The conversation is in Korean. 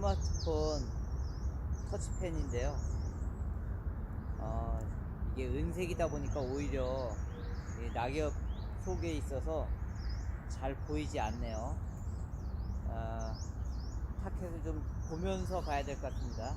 스마트폰 터치펜인데요. 이게 은색이다 보니까 오히려 이 낙엽 속에 있어서 잘 보이지 않네요. 타켓을 좀 보면서 가야 될 것 같습니다.